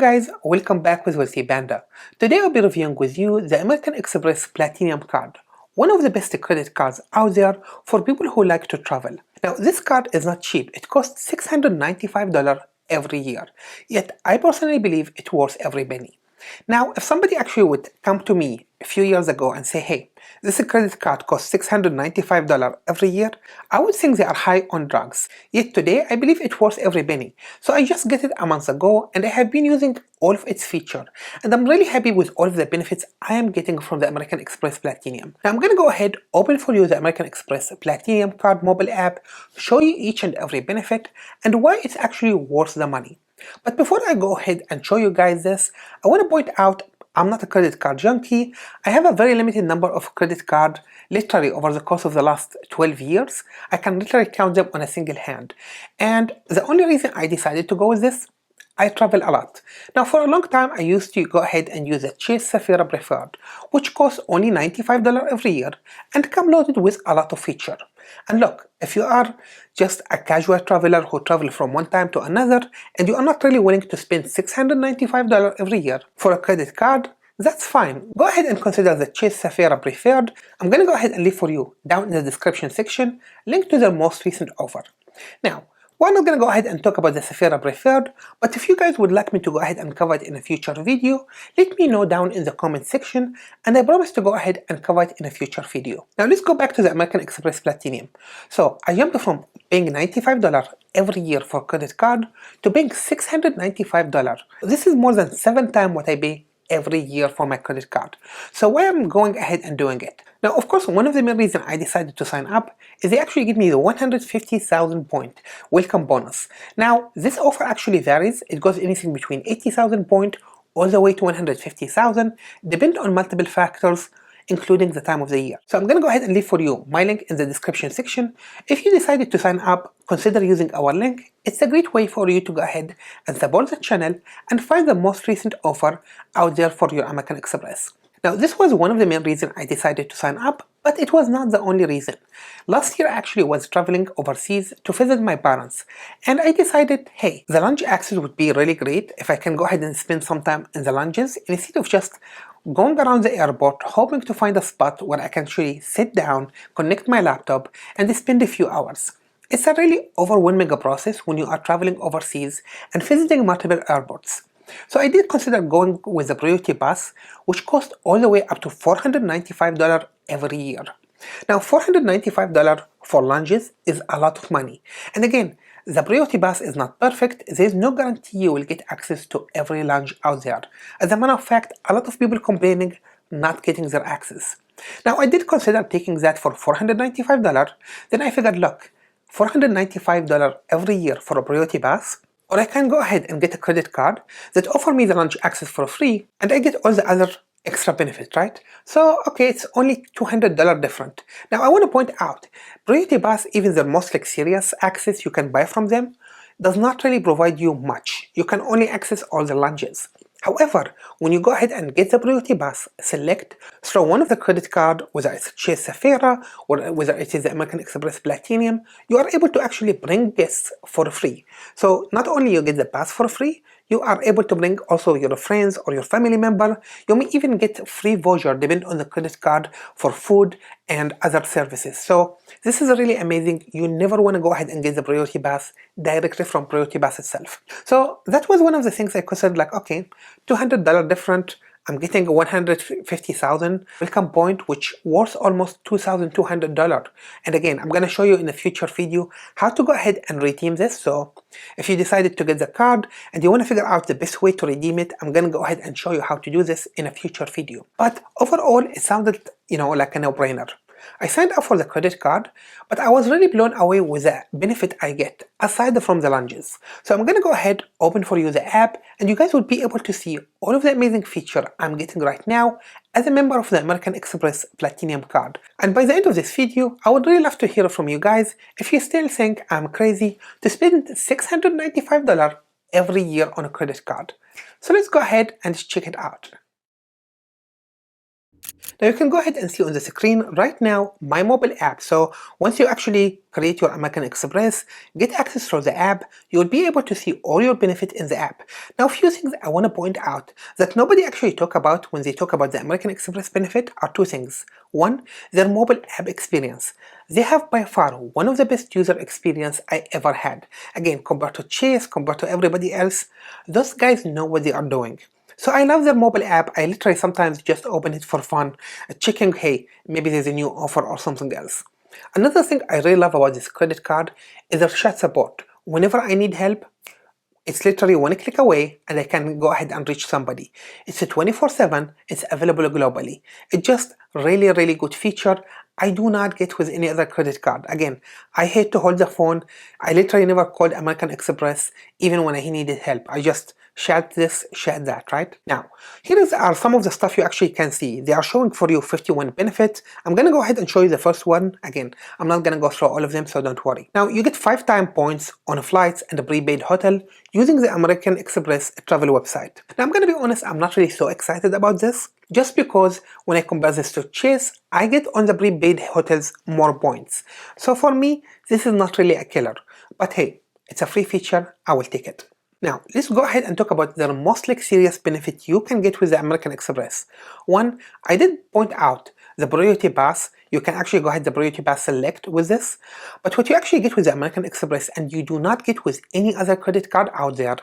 guys, welcome back with Wealthy Panda. Today I'll be reviewing with you the American Express Platinum card, one of the best credit cards out there for people who like to travel. Now this card is not cheap, it costs $695 every year, yet I personally believe it's worth every penny. Now if somebody actually would come to me a few years ago and say, hey, this credit card costs $695 every year, I would think they are high on drugs. Yet today I believe it's worth every penny. So I just got it a month ago and I have been using all of its features, and I'm really happy with all of the benefits I am getting from the American Express Platinum. Now I'm gonna go ahead, open for you the American Express Platinum card mobile app, show you each and every benefit and why it's actually worth the money. But before I go ahead and show you guys this, I want to point out I'm not a credit card junkie. I have a very limited number of credit cards literally over the course of the last 12 years. I can literally count them on a single hand. And the only reason I decided to go with this, I travel a lot. Now for a long time I used to go ahead and use a Chase Sapphire Preferred, which costs only $95 every year and come loaded with a lot of features. And look, if you are just a casual traveler who travel from one time to another and you are not really willing to spend $695 every year for a credit card, that's fine. Go ahead and consider the Chase Sapphire Preferred. I'm gonna go ahead and leave for you down in the description section link to their most recent offer. Now, we're not going to go ahead and talk about the Sapphire Preferred, but if you guys would like me to go ahead and cover it in a future video, let me know down in the comment section and I promise to go ahead and cover it in a future video. Now let's go back to the American Express Platinum. So I jumped from paying $95 every year for credit card to paying $695. This is more than 7 times what I pay every year for my credit card. So why I'm going ahead and doing it? Now of course one of the main reasons I decided to sign up is they actually give me the 150,000 point welcome bonus. Now this offer actually varies, it goes anything between 80,000 point all the way to 150,000, depending on multiple factors including the time of the year. So I'm going to go ahead and leave for you my link in the description section. If you decided to sign up, consider using our link. It's a great way for you to go ahead and support the channel and find the most recent offer out there for your American Express. Now this was one of the main reasons I decided to sign up, but it was not the only reason. Last year I actually was traveling overseas to visit my parents and I decided, hey, the lounge access would be really great if I can go ahead and spend some time in the lounges instead of just going around the airport hoping to find a spot where I can actually sit down, connect my laptop and spend a few hours. It's a really overwhelming process when you are traveling overseas and visiting multiple airports. So I did consider going with the Priority Pass, which costs all the way up to $495 every year. Now $495 for lounges is a lot of money. And again, the Priority Pass is not perfect, there is no guarantee you will get access to every lounge out there. As a matter of fact, a lot of people complaining not getting their access. Now I did consider taking that for $495, then I figured, look, $495 every year for a Priority Pass, or I can go ahead and get a credit card that offer me the lounge access for free and I get all the other extra benefits, right? So okay, it's only $200 different. Now I want to point out, Priority Pass, even the most luxurious access you can buy from them, does not really provide you much. You can only access all the lounges. However, when you go ahead and get the Priority Pass, select through one of the credit card, whether it's Chase Sapphire or whether it is the American Express Platinum, you are able to actually bring guests for free. So not only you get the pass for free, you are able to bring also your friends or your family member. You may even get free voucher depending on the credit card for food and other services. So this is really amazing. You never want to go ahead and get the Priority Pass directly from Priority Pass itself. So that was one of the things I considered, like, okay, $200 different, I'm getting 150,000 welcome point, which worth almost $2,200. And again, I'm going to show you in a future video how to go ahead and redeem this. So if you decided to get the card and you want to figure out the best way to redeem it, I'm going to go ahead and show you how to do this in a future video. But overall, it sounded, like a no-brainer. I signed up for the credit card, but I was really blown away with the benefit I get aside from the lounges. So I'm going to go ahead, open for you the app, and you guys will be able to see all of the amazing features I'm getting right now as a member of the American Express Platinum card. And by the end of this video, I would really love to hear from you guys if you still think I'm crazy to spend $695 every year on a credit card. So let's go ahead and check it out. Now you can go ahead and see on the screen right now my mobile app. So once you actually create your American Express, get access through the app, you'll be able to see all your benefit in the app. Now a few things I want to point out that nobody actually talk about when they talk about the American Express benefit are two things. One, their mobile app experience. They have by far one of the best user experience I ever had. Again, compared to Chase, compared to everybody else, those guys know what they are doing. So I love their mobile app. I literally sometimes just open it for fun, checking, hey, maybe there's a new offer or something else. Another thing I really love about this credit card is their chat support. Whenever I need help, it's literally one click away and I can go ahead and reach somebody. It's a 24/7, it's available globally. It's just really good feature I do not get with any other credit card. Again, I hate to hold the phone. I literally never called American Express even when I needed help. I just shared this, shared that, right? Now, are some of the stuff you actually can see. They are showing for you 51 benefits. I'm gonna go ahead and show you the first one. Again, I'm not gonna go through all of them, so don't worry. Now, you get 5 time points on flights and a prepaid hotel using the American Express travel website. Now, I'm gonna be honest, I'm not really so excited about this, just because when I compare this to Chase, I get on the prepaid hotels more points. So for me, this is not really a killer. But hey, it's a free feature, I will take it. Now, let's go ahead and talk about the most serious benefit you can get with the American Express. One, I did point out the Priority Pass. You can actually go ahead the Priority Pass select with this. But what you actually get with the American Express and you do not get with any other credit card out there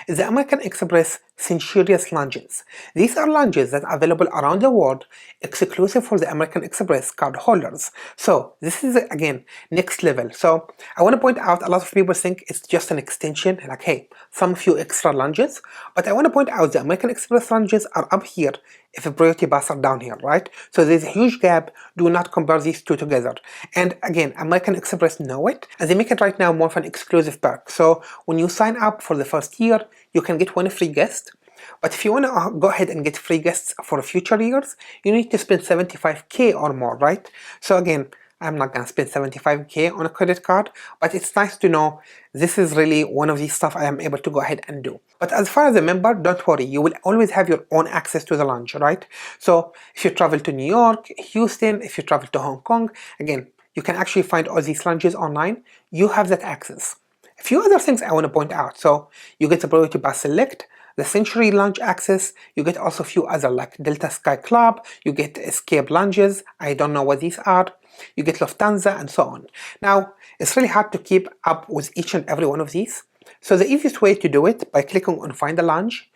is the American Express Centurious Lounges. These are lounges that are available around the world, exclusive for the American Express card holders. So this is again next level. So I want to point out, a lot of people think it's just an extension, like hey, some few extra lounges, but I want to point out the American Express lounges are up here if the Priority Pass are down here, right? So there's a huge gap. Do not compare these two together. And again, American Express know it, and they make it right now more of an exclusive perk. So when you sign up for the first year, you can get one free guest. But if you want to go ahead and get free guests for future years, you need to spend 75k or more, right? So again, I'm not gonna spend 75k on a credit card, but it's nice to know this is really one of these stuff I am able to go ahead and do. But as far as a member, don't worry, you will always have your own access to the lounge, right? So if you travel to New York, Houston, if you travel to Hong Kong, again, you can actually find all these lounges online. You have that access. A few other things I want to point out. So you get the Priority Pass Select, the Century Lounge access, you get also a few other like Delta Sky Club, you get Escape Lounges, I don't know what these are, you get Lufthansa and so on. Now, it's really hard to keep up with each and every one of these. So the easiest way to do it by clicking on Find a Lounge.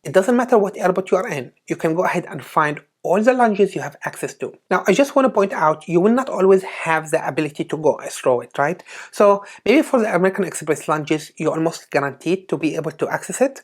It doesn't matter what airport you are in, you can go ahead and find all the lounges you have access to. Now, I just want to point out, you will not always have the ability to go through it, right? So maybe for the American Express lounges, you're almost guaranteed to be able to access it.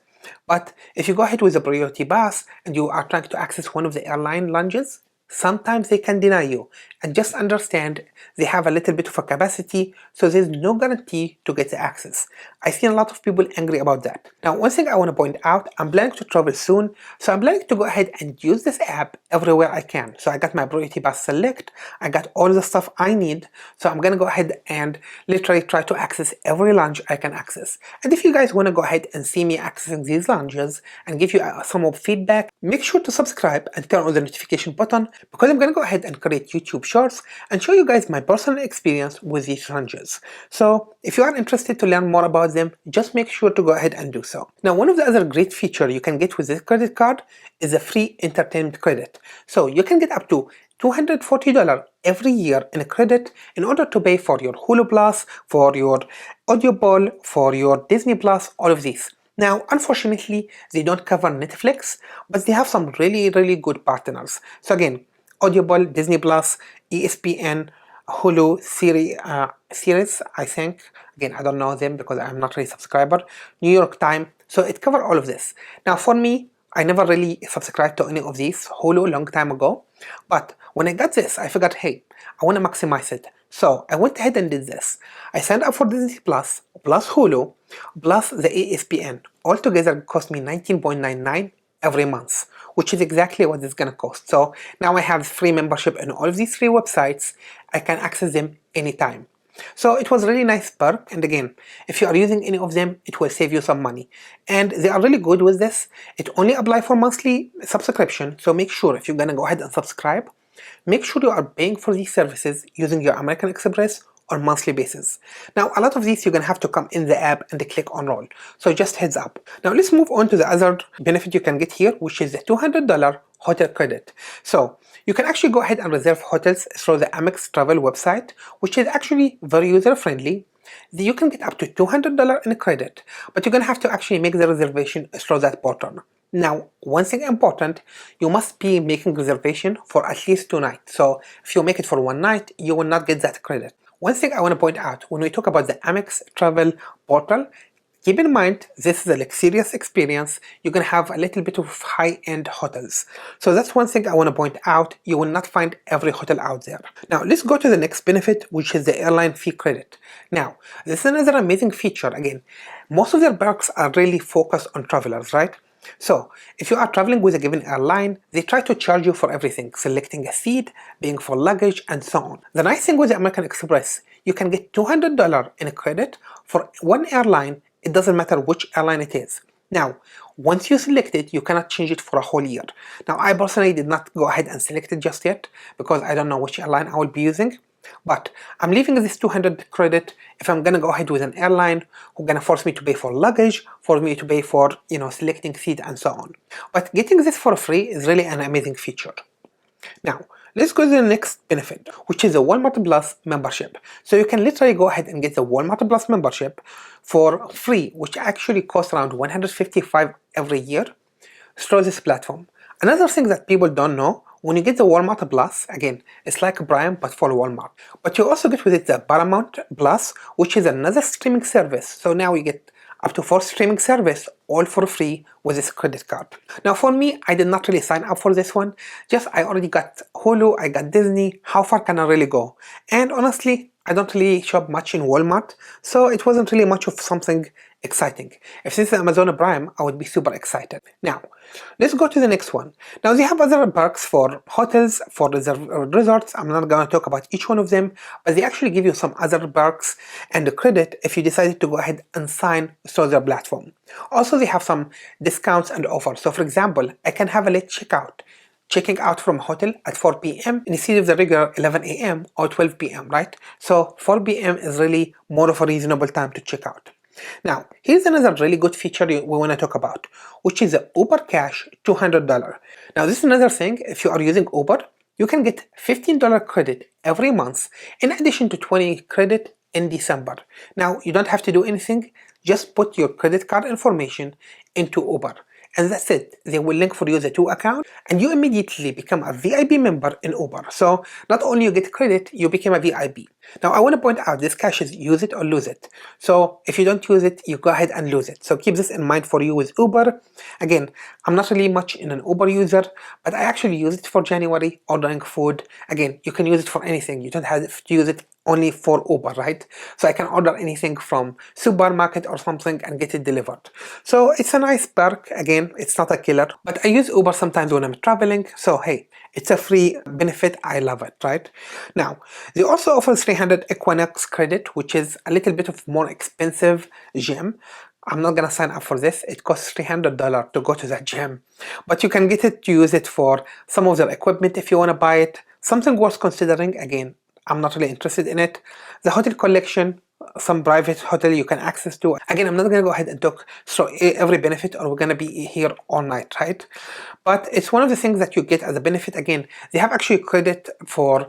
But if you go ahead with a Priority Pass and you are trying to access one of the airline lounges, sometimes they can deny you. And just understand, they have a little bit of a capacity, so there's no guarantee to get the access. I've seen a lot of people angry about that. Now, one thing I want to point out, I'm planning to travel soon, so I'm planning to go ahead and use this app everywhere I can. So I got my Priority Pass Select, I got all the stuff I need, so I'm gonna go ahead and literally try to access every lounge I can access. And if you guys want to go ahead and see me accessing these lounges and give you some more feedback, make sure to subscribe and turn on the notification button, because I'm gonna go ahead and create YouTube shorts and show you guys my personal experience with these lounges. So if you are interested to learn more about them, just make sure to go ahead and do so. Now, one of the other great features you can get with this credit card is a free entertainment credit. So you can get up to $240 every year in a credit in order to pay for your Hulu Plus, for your Audible, for your Disney Plus, all of these. Now, unfortunately, they don't cover Netflix, but they have some really good partners. So again, Audible, Disney Plus, ESPN, Hulu, series, I think. Again, I don't know them because I'm not really a subscriber. New York Times, so it covers all of this. Now, for me, I never really subscribed to any of these. Hulu, long time ago. But when I got this, I figured, hey, I want to maximize it. So I went ahead and did this. I signed up for Disney Plus, plus Hulu, plus the ESPN. Altogether, it cost me $19.99 every month, which is exactly what it's gonna cost. So now I have free membership in all of these three websites. I can access them anytime. So it was really nice perk, and again, if you are using any of them, it will save you some money. And they are really good with this. It only applies for monthly subscription, so make sure if you're gonna go ahead and subscribe, make sure you are paying for these services using your American Express on monthly basis. Now, a lot of these you're gonna have to come in the app and click on roll. So just heads up. Now let's move on to the other benefit you can get here, which is the $200 hotel credit. So you can actually go ahead and reserve hotels through the Amex travel website, which is actually very user friendly. You can get up to $200 in credit, but you're gonna have to actually make the reservation through that portal. Now, one thing important, you must be making reservation for at least 2 nights. So if you make it for 1 night, you will not get that credit. One thing I want to point out, when we talk about the Amex travel portal, keep in mind this is a luxurious experience. You're gonna have a little bit of high-end hotels. So that's one thing I want to point out. You will not find every hotel out there. Now let's go to the next benefit, which is the airline fee credit. Now, this is another amazing feature. Again, most of their perks are really focused on travelers, right? So, if you are traveling with a given airline, they try to charge you for everything, selecting a seat, paying for luggage, and so on. The nice thing with the American Express, you can get $200 in credit for one airline. It doesn't matter which airline it is. Now, once you select it, you cannot change it for a whole year. Now, I personally did not go ahead and select it just yet because I don't know which airline I will be using. But I'm leaving this 200 credit if I'm gonna go ahead with an airline who's gonna force me to pay for luggage, for me to pay for, selecting seat and so on. But getting this for free is really an amazing feature. Now, let's go to the next benefit, which is the Walmart Plus membership. So you can literally go ahead and get the Walmart Plus membership for free, which actually costs around $155 every year through this platform. Another thing that people don't know, when you get the Walmart Plus, again, it's like Prime but for Walmart. But you also get with it the Paramount Plus, which is another streaming service. So now you get up to 4 streaming service all for free with this credit card. Now for me, I did not really sign up for this one. Just I already got Hulu, I got Disney. How far can I really go? And honestly, I don't really shop much in Walmart, so it wasn't really much of something exciting. If this is Amazon Prime, I would be super excited. Now, let's go to the next one. Now they have other perks for hotels, for resorts. I'm not going to talk about each one of them, but they actually give you some other perks and the credit if you decided to go ahead and sign through their platform. Also, they have some discounts and offers. So for example, I can have a late checking out from hotel at 4 p.m. instead of the regular 11 a.m. or 12 p.m., right? So 4 p.m. is really more of a reasonable time to check out. Now, here's another really good feature we want to talk about, which is the Uber Cash $200. Now, this is another thing. If you are using Uber, you can get $15 credit every month in addition to 20 credit in December. Now, you don't have to do anything. Just put your credit card information into Uber. And that's it. They will link for you the 2 accounts and you immediately become a VIP member in Uber. So not only you get credit, you become a VIP. Now I want to point out this cash is use it or lose it. So if you don't use it, you go ahead and lose it. So keep this in mind for you with Uber. Again, I'm not really much in an Uber user, but I actually use it for January ordering food. Again, you can use it for anything. You don't have to use it only for Uber, right? So I can order anything from supermarket or something and get it delivered. So it's a nice perk. Again, it's not a killer, but I use Uber sometimes when I'm traveling. So hey, it's a free benefit. I love it, right? Now, they also offer 300 Equinox credit, which is a little bit of more expensive gym. I'm not gonna sign up for this. It costs $300 to go to that gym, but you can get it to use it for some of their equipment if you want to buy it. Something worth considering. Again, I'm not really interested in it. The hotel collection, some private hotel you can access to. Again, I'm not gonna go ahead and talk through every benefit or we're gonna be here all night, right? But it's one of the things that you get as a benefit. Again, they have actually credit for,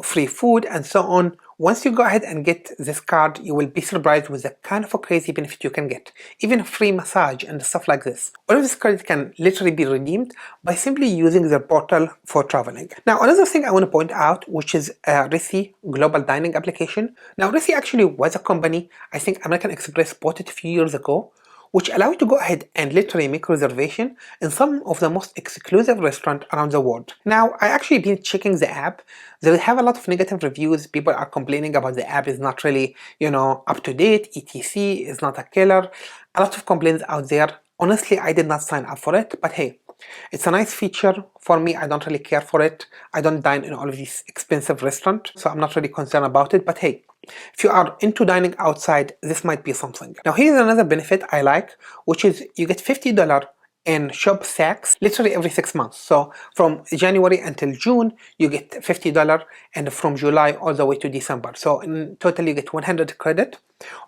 free food and so on. Once you go ahead and get this card, you will be surprised with the kind of a crazy benefit you can get. Even free massage and stuff like this. All of this credit can literally be redeemed by simply using the portal for traveling. Now, another thing I want to point out, which is Resy global dining application. Now, Resy actually was a company, I think American Express bought it a few years ago, which allow you to go ahead and literally make reservation in some of the most exclusive restaurants around the world. Now, I actually been checking the app. They have a lot of negative reviews. People are complaining about the app is not really, up to date, etc. is not a killer. A lot of complaints out there. Honestly, I did not sign up for it, but hey, it's a nice feature. For me, I don't really care for it. I don't dine in all of these expensive restaurants, so I'm not really concerned about it, but hey, if you are into dining outside, this might be something. Now here's another benefit I like, which is you get $50 and shop Saks literally every 6 months. So from January until June, you get $50, and from July all the way to December. So in total, you get 100 credit.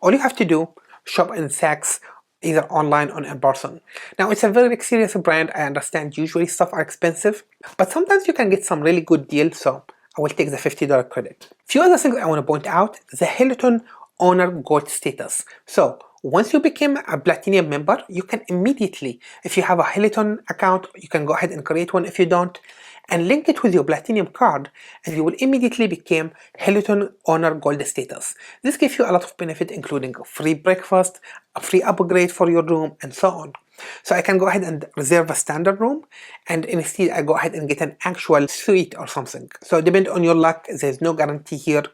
All you have to do, shop in Saks either online or in person. Now it's a very serious brand. I understand usually stuff are expensive, but sometimes you can get some really good deals, so I will take the $50 credit. Few other things I want to point out: the Hilton Honor Gold status. So once you become a Platinum member, you can immediately, if you have a Hilton account, you can go ahead and create one if you don't, and link it with your Platinum card, and you will immediately become Hilton Honor Gold status. This gives you a lot of benefit, including free breakfast, a free upgrade for your room, and so on. So I can go ahead and reserve a standard room, and instead I go ahead and get an actual suite or something. So depend on your luck, there's no guarantee here.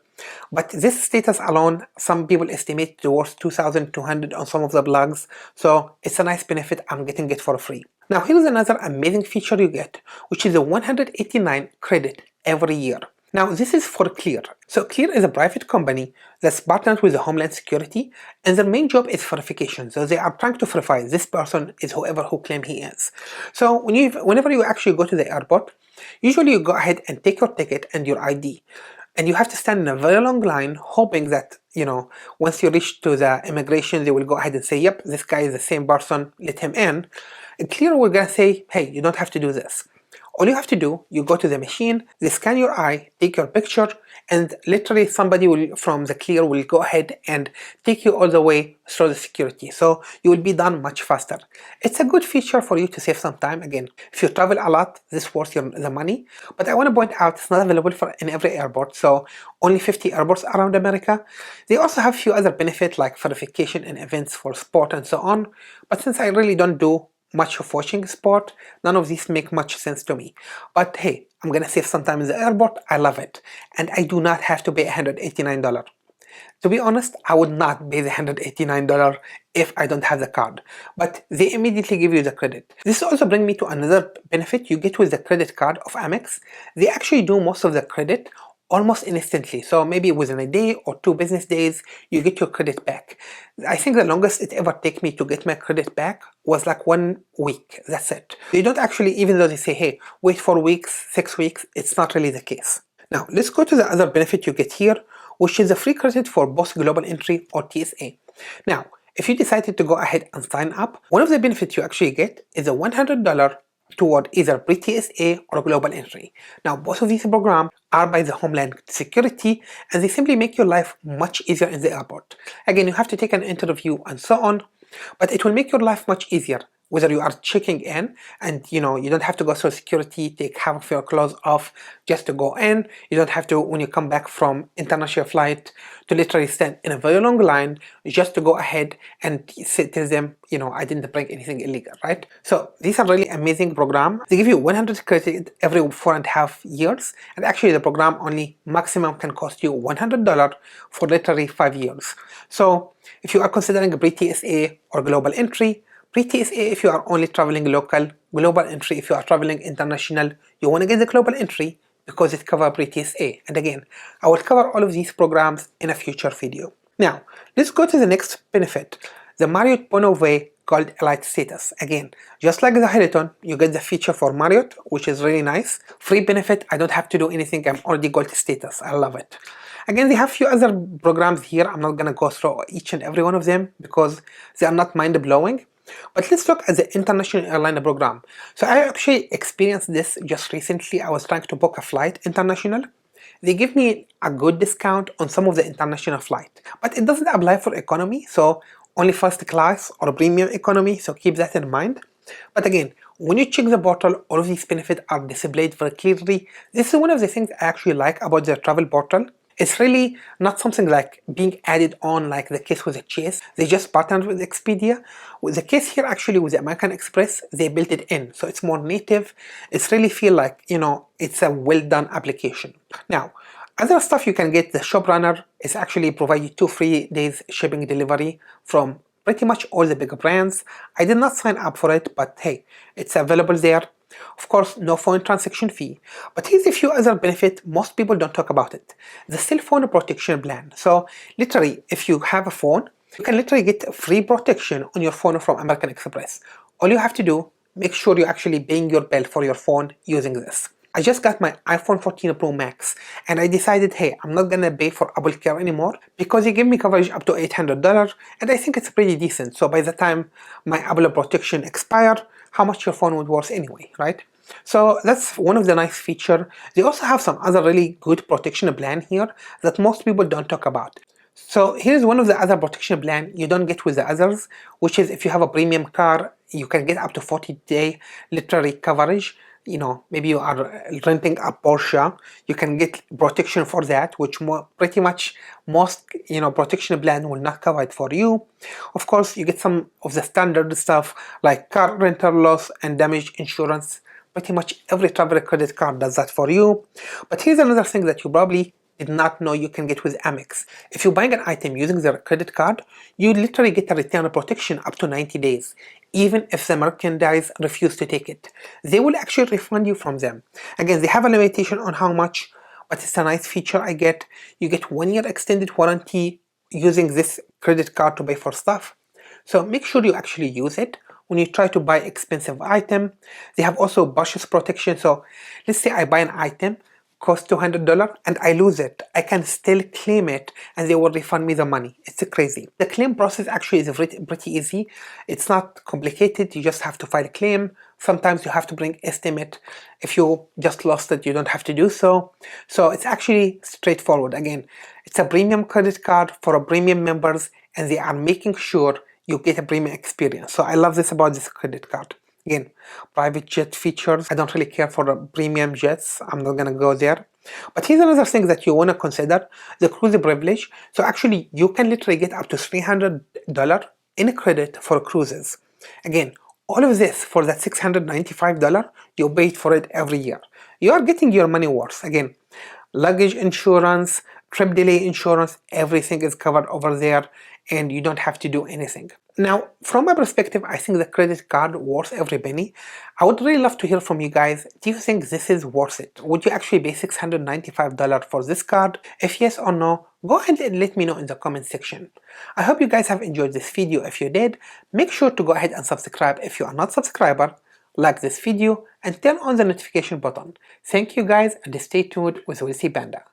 But this status alone, some people estimate it worth $2,200 on some of the blogs. So it's a nice benefit. I'm getting it for free. Now here's another amazing feature you get, which is a 189 credit every year. Now this is for Clear. So Clear is a private company that's partnered with the Homeland Security, and their main job is verification. So they are trying to verify this person is whoever who claim he is. So whenever you actually go to the airport, usually you go ahead and take your ticket and your ID. And you have to stand in a very long line, hoping that, once you reach to the immigration, they will go ahead and say, yep, this guy is the same person, let him in. And Clear will gonna say, hey, you don't have to do this. All you have to do, you go to the machine, they scan your eye, take your picture, and literally somebody from the Clear will go ahead and take you all the way through the security. So you will be done much faster. It's a good feature for you to save some time. Again, if you travel a lot, this is worth the money. But I want to point out it's not available in every airport. So only 50 airports around America. They also have a few other benefits like verification and events for sport and so on. But since I really don't do much of watching sport, none of these make much sense to me. But hey, I'm gonna save some time in the airport. I love it, and I do not have to pay $189. To be honest, I would not pay the $189 if I don't have the card, but they immediately give you the credit. This also brings me to another benefit you get with the credit card of Amex. They actually do most of the credit almost instantly. So maybe within a day or 2 business days, you get your credit back. I think the longest it ever took me to get my credit back was like 1 week. That's it. They don't actually, even though they say, hey, wait 4 weeks, 6 weeks, it's not really the case. Now, let's go to the other benefit you get here, which is a free credit for both Global Entry or TSA. Now, if you decided to go ahead and sign up, one of the benefits you actually get is a $100 toward either pre-TSA or Global Entry. Now, both of these programs are by the Homeland Security, and they simply make your life much easier in the airport. Again, you have to take an interview and so on, but it will make your life much easier. Whether you are checking in and you don't have to go through security, take half of your clothes off just to go in. You don't have to, when you come back from international flight, to literally stand in a very long line just to go ahead and tell them, I didn't bring anything illegal, right? So these are really amazing program. They give you 100 credit every 4.5 years, and actually the program only maximum can cost you $100 for literally 5 years. So if you are considering pre-TSA or Global Entry, pre-TSA if you are only traveling local, Global Entry if you are traveling international, you want to get the Global Entry because it covers pre-TSA. And again, I will cover all of these programs in a future video. Now, let's go to the next benefit, the Marriott Bonvoy Gold Elite status. Again, just like the Hilton, you get the feature for Marriott, which is really nice. Free benefit, I don't have to do anything, I'm already Gold status, I love it. Again, they have a few other programs here. I'm not going to go through each and every one of them because they are not mind-blowing. But let's look at the international airline program. So I actually experienced this just recently. I was trying to book a flight international. They give me a good discount on some of the international flight, but it doesn't apply for economy, so only first class or premium economy, so keep that in mind. But again, when you check the portal, all of these benefits are displayed very clearly. This is one of the things I actually like about the travel portal. It's really not something like being added on like the case with the Chase. They just partnered with Expedia. With the case here actually with the American Express, they built it in. So it's more native. It's really feel like, it's a well done application. Now, other stuff you can get, the Shop Runner is actually provide you 2 free days shipping delivery from pretty much all the big brands. I did not sign up for it, but hey, it's available there. Of course, no phone transaction fee. But here's a few other benefits most people don't talk about it. The cell phone protection plan. So literally, if you have a phone, you can literally get free protection on your phone from American Express. All you have to do, make sure you're actually paying your bill for your phone using this. I just got my iPhone 14 Pro Max and I decided, hey, I'm not gonna pay for Apple Care anymore because they give me coverage up to $800 and I think it's pretty decent. So by the time my Apple protection expires, how much your phone would worth anyway, right? So that's one of the nice features. They also have some other really good protection plan here that most people don't talk about. So here's one of the other protection plan you don't get with the others, which is if you have a premium car, you can get up to 40-day literally coverage. You know, maybe you are renting a Porsche, you can get protection for that, which pretty much most protection plan will not cover it for you. Of course, you get some of the standard stuff like car rental loss and damage insurance. Pretty much every travel credit card does that for you. But here's another thing that you probably did not know you can get with Amex. If you're buying an item using their credit card, you literally get a return protection up to 90 days. Even if the merchandise refuse to take it, they will actually refund you from them. Again, they have a limitation on how much, but it's a nice feature I get. You get 1 year extended warranty using this credit card to pay for stuff. So make sure you actually use it when you try to buy expensive item. They have also purchase protection. So let's say I buy an item cost $200 and I lose it, I can still claim it and they will refund me the money. It's crazy. The claim process actually is pretty easy. It's not complicated. You just have to file a claim. Sometimes you have to bring estimate. If you just lost it, you don't have to do so. So it's actually straightforward. Again, it's a premium credit card for a premium members and they are making sure you get a premium experience. So I love this about this credit card. Again, private jet features. I don't really care for the premium jets. I'm not gonna go there. But here's another thing that you wanna consider, the cruise privilege. So actually, you can literally get up to $300 in credit for cruises. Again, all of this for that $695, you paid for it every year. You are getting your money worth. Again, luggage insurance, trip delay insurance, everything is covered over there and you don't have to do anything. Now, from my perspective, I think the credit card worth every penny. I would really love to hear from you guys. Do you think this is worth it? Would you actually pay $695 for this card? If yes or no, go ahead and let me know in the comment section. I hope you guys have enjoyed this video. If you did, make sure to go ahead and subscribe if you are not a subscriber, like this video, and turn on the notification button. Thank you guys and stay tuned with Wealthy Panda.